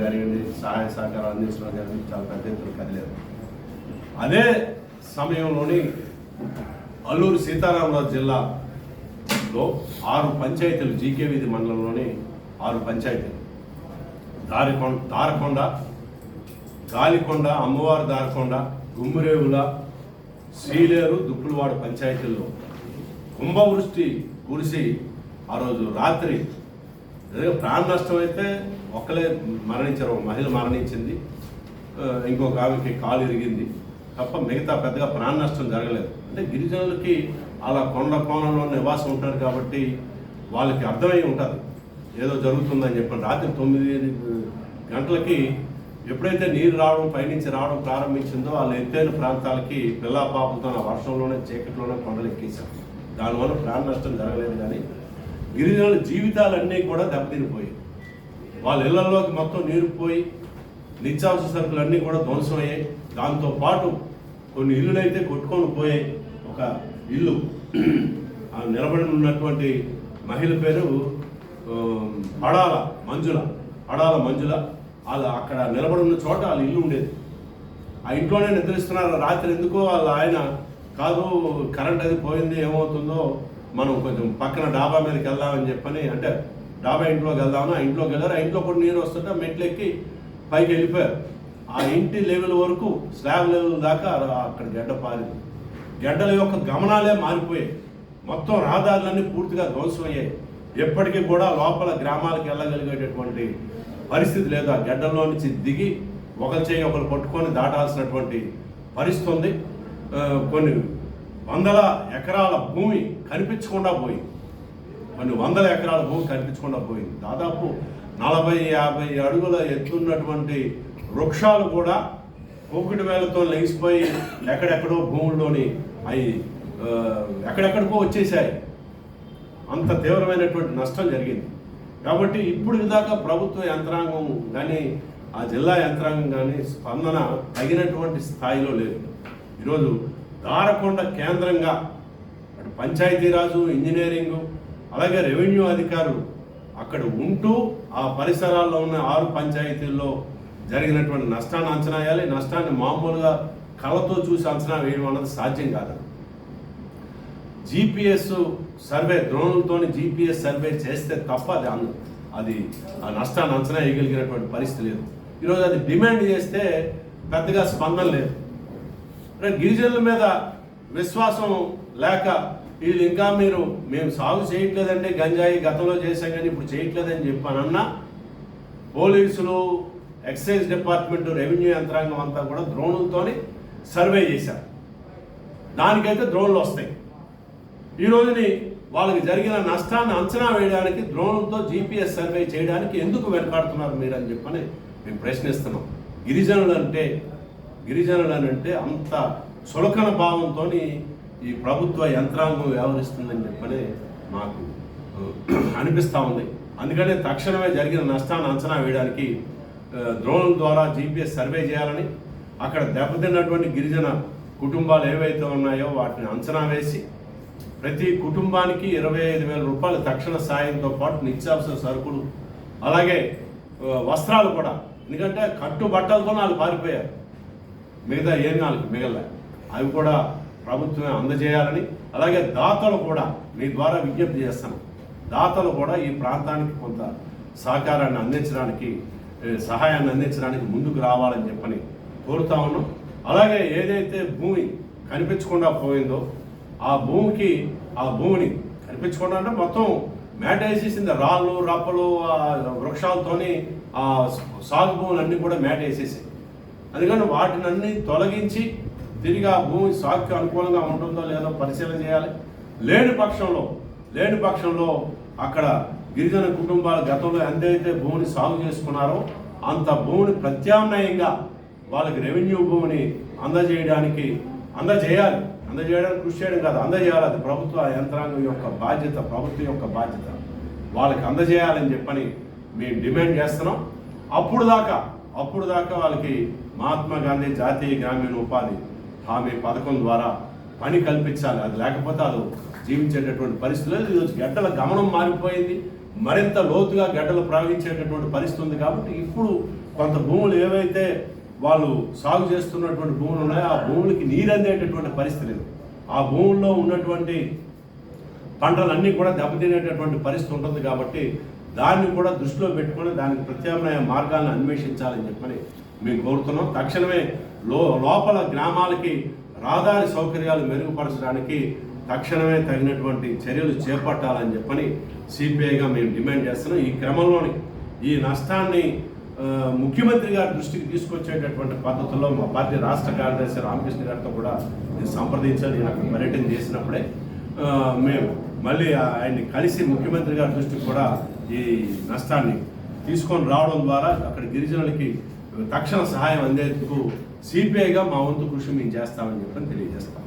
కానివ్వండి సహాయ సహకారం అందించడం కానివ్వండి చాలా పెద్ద ఎత్తున కదిలేదు. అదే సమయంలోని అల్లూరు సీతారామరాజు జిల్లాలో 6 పంచాయతీలు, జీకే వీధి మండలంలోని 6 పంచాయతీలు, దారకొండ, గాలికొండ, అమ్మవారి దారకొండ, గుమ్మిరేవుల, శ్రీలేరు, దుప్పులవాడ పంచాయతీల్లో కుంభవృష్టి కురిసి ఆ రోజు రాత్రి ప్రాణ నష్టం అయితే ఒక్కలే మరణించారు. ఒక మహిళ మరణించింది, ఇంకొక ఆమెకి కాలు ఇరిగింది తప్ప మిగతా పెద్దగా ప్రాణ నష్టం జరగలేదు. అంటే గిరిజనులకి అలా కొండ కోణంలో నివాసం ఉంటారు కాబట్టి వాళ్ళకి అర్థమై ఉంటుంది ఏదో జరుగుతుందని చెప్పి. రాత్రి 9 గంటలకి ఎప్పుడైతే నీరు రావడం, పైనుంచి రావడం ప్రారంభించిందో వాళ్ళు ఎత్తైన ప్రాంతాలకి పిల్లా పాపలతో ఆ వర్షంలోనే చీకట్లోనే కొండలు ఎక్కేశారు. దానివల్ల ప్రాణ నష్టం జరగలేదు. కానీ గిరిజనుల జీవితాలన్నీ కూడా దెబ్బతినిపోయాయి. వాళ్ళ ఇళ్లలోకి మొత్తం నీరు పోయి నిత్యావసర సరుకులన్నీ కూడా ధ్వంసమయ్యాయి. దాంతోపాటు కొన్ని ఇల్లులు అయితే కొట్టుకొని పోయాయి. ఒక ఇల్లు నిలబడి ఉన్నటువంటి మహిళ పేరు పడాల మంజుల. వాళ్ళు అక్కడ నిలబడి ఉన్న చోట వాళ్ళ ఇల్లు ఉండేది. ఆ ఇంట్లోనే నిద్రిస్తున్నారు. రాత్రి ఎందుకో వాళ్ళ ఆయన కాదు కరెంట్ అది పోయింది, ఏమవుతుందో మనం కొంచెం పక్కన డాబా మీదకి వెళ్దామని చెప్పని, అంటే డాబా ఇంట్లోకి వెళ్దామని ఆ ఇంట్లోకి వెళ్ళారు. ఆ ఇంట్లో కూడా నీరు వస్తుంటే మెట్లు ఎక్కి పైకి వెళ్ళిపోయారు. ఆ ఇంటి లెవెల్ వరకు, స్లాబ్ లెవెల్ దాకా అక్కడ గడ్డ పారింది. గడ్డల యొక్క గమనాలే మారిపోయాయి. మొత్తం రహదారులన్నీ పూర్తిగా ధ్వంసమయ్యాయి. ఎప్పటికీ కూడా లోపల గ్రామాలకు వెళ్ళగలిగేటటువంటి పరిస్థితి లేదు. ఆ గడ్డల్లో నుంచి దిగి ఒకరి చేయి ఒకరు పట్టుకొని దాటాల్సినటువంటి పరిస్థితి ఉంది. కొన్ని వందల ఎకరాల భూమి కనిపించకుండా పోయింది. దాదాపు 40-50 అడుగుల ఎత్తున్నటువంటి వృక్షాలు కూడా కోకిటి వేలతో లెగిసిపోయి ఎక్కడెక్కడో భూముల్లోని అవి ఎక్కడెక్కడికో వచ్చేసాయి. అంత తీవ్రమైనటువంటి నష్టం జరిగింది. కాబట్టి ఇప్పుడు దాకా ప్రభుత్వ యంత్రాంగం కానీ ఆ జిల్లా యంత్రాంగం కానీ స్పందన తగినటువంటి స్థాయిలో లేదు. ఈరోజు దారకొండ కేంద్రంగా అటు పంచాయతీరాజు, ఇంజనీరింగు, అలాగే రెవెన్యూ అధికారులు అక్కడ ఉంటూ ఆ పరిసరాల్లో ఉన్న 6 పంచాయతీల్లో జరిగినటువంటి నష్టాన్ని అంచనా వేయాలి. నష్టాన్ని మామూలుగా కళ్ళతో చూసి అంచనా వేయడం అన్నది సాధ్యం కాదు. జీపీఎస్ సర్వే, డ్రోన్లతోని జీపీఎస్ సర్వే చేస్తే తప్ప అది ఆ నష్టాన్ని అంచనా వేయగలిగినటువంటి పరిస్థితి లేదు. ఈరోజు అది డిమాండ్ చేస్తే పెద్దగా స్పందన లేదు. గిరిజనుల మీద విశ్వాసం లేక వీళ్ళు ఇంకా మేము సాగు చేయట్లేదంటే గంజాయి గతంలో చేశాం కానీ ఇప్పుడు చేయట్లేదని చెప్పానన్నా పోలీసులు, ఎక్సైజ్ డిపార్ట్మెంట్, రెవెన్యూ యంత్రాంగం అంతా కూడా డ్రోన్లతోని సర్వే చేశారు. దానికైతే డ్రోన్లు వస్తాయి. ఈ రోజుని వాళ్ళకి జరిగిన నష్టాన్ని అంచనా వేయడానికి డ్రోన్లతో జీపీఎస్ సర్వే చేయడానికి ఎందుకు వెనకాడుతున్నారు మీరు అని చెప్పని మేము ప్రశ్నిస్తున్నాం. గిరిజనులనంటే అంత చులకన భావంతో ఈ ప్రభుత్వ యంత్రాంగం వ్యవహరిస్తుందని చెప్పని మాకు అనిపిస్తూ ఉంది. అందుకనే తక్షణమే జరిగిన నష్టాన్ని అంచనా వేయడానికి డ్రోన్ల ద్వారా జీపీఎస్ సర్వే చేయాలని, అక్కడ దెబ్బతిన్నటువంటి గిరిజన కుటుంబాలు ఏవైతే ఉన్నాయో వాటిని అంచనా వేసి ప్రతి కుటుంబానికి 25,000 రూపాయల తక్షణ సాయంతో పాటు నిత్యావసర సరుకులు, అలాగే వస్త్రాలు కూడా, ఎందుకంటే కట్టు బట్టలతో వాళ్ళు పారిపోయారు, మిగతా ఏం వాళ్ళకి మిగలే, అవి కూడా ప్రభుత్వమే అందజేయాలని, అలాగే దాతలు కూడా మీ ద్వారా విజ్ఞప్తి చేస్తాను, దాతలు కూడా ఈ ప్రాంతానికి కొంత సహకారాన్ని అందించడానికి, సహాయాన్ని అందించడానికి ముందుకు రావాలని చెప్పని కోరుతా ఉన్నాం. అలాగే ఏదైతే భూమి కనిపించకుండా పోయిందో ఆ భూమిని కనిపించకుండా అంటే మొత్తం మేట వేసేసింది. రాళ్ళు, రప్పలు, వృక్షాలతోని ఆ సాగు భూములన్నీ కూడా మేట వేసేసాయి. అందుకని వాటిని అన్ని తొలగించి తిరిగి ఆ భూమి సాగుకి అనుకూలంగా ఉంటుందో లేదో పరిశీలన చేయాలి. లేని పక్షంలో అక్కడ గిరిజన కుటుంబాలు గతంలో ఎంతైతే భూమిని సాగు చేసుకున్నారో అంత భూమిని ప్రత్యామ్నాయంగా వాళ్ళకి రెవెన్యూ భూమిని అందజేయడానికి కృషి చేయడం కాదు, అందజేయాలి. అది ప్రభుత్వ యంత్రాంగం యొక్క బాధ్యత, ప్రభుత్వం యొక్క బాధ్యత. వాళ్ళకి అందజేయాలని చెప్పని మేము డిమాండ్ చేస్తున్నాం. అప్పుడు దాకా వాళ్ళకి మహాత్మా గాంధీ జాతీయ గ్రామీణ ఉపాధి హామీ పథకం ద్వారా పని కల్పించాలి. అది లేకపోతే అది జీవించేటటువంటి పరిస్థితులు. ఈరోజు గడ్డల గమనం మారిపోయింది. మరింత లోతుగా గడ్డలు ప్రవహించేటటువంటి పరిస్థితి ఉంది. కాబట్టి ఇప్పుడు కొంత భూములు ఏవైతే వాళ్ళు సాగు చేస్తున్నటువంటి భూములు ఉన్నాయో ఆ భూములకి నీరు అందేటటువంటి పరిస్థితి లేదు. ఆ భూముల్లో ఉన్నటువంటి పంటలన్నీ కూడా దెబ్బతినేటటువంటి పరిస్థితి ఉంటుంది. కాబట్టి దాన్ని కూడా దృష్టిలో పెట్టుకొని దానికి ప్రత్యామ్నాయ మార్గాలను అన్వేషించాలని చెప్పని మేము కోరుతున్నాం. తక్షణమే లోపల గ్రామాలకి రహదారి సౌకర్యాలు మెరుగుపరచడానికి తక్షణమే తగినటువంటి చర్యలు చేపట్టాలని చెప్పని సిపిఐగా మేము డిమాండ్ చేస్తున్నాం. ఈ క్రమంలోని ఈ నష్టాన్ని ముఖ్యమంత్రి గారి దృష్టికి తీసుకొచ్చేటటువంటి పద్ధతుల్లో మా పార్టీ రాష్ట్ర కార్యదర్శి రామకృష్ణ గారితో కూడా నేను సంప్రదించాను. నేను అక్కడ పర్యటన చేసినప్పుడే మేము మళ్ళీ ఆయన్ని కలిసి ముఖ్యమంత్రి గారి దృష్టికి కూడా ఈ నష్టాన్ని తీసుకొని రావడం ద్వారా అక్కడ గిరిజనులకి తక్షణ సహాయం అందేందుకు సిపిఐగా మా వంతు కృషి మేము చేస్తామని చెప్పని తెలియజేస్తాం.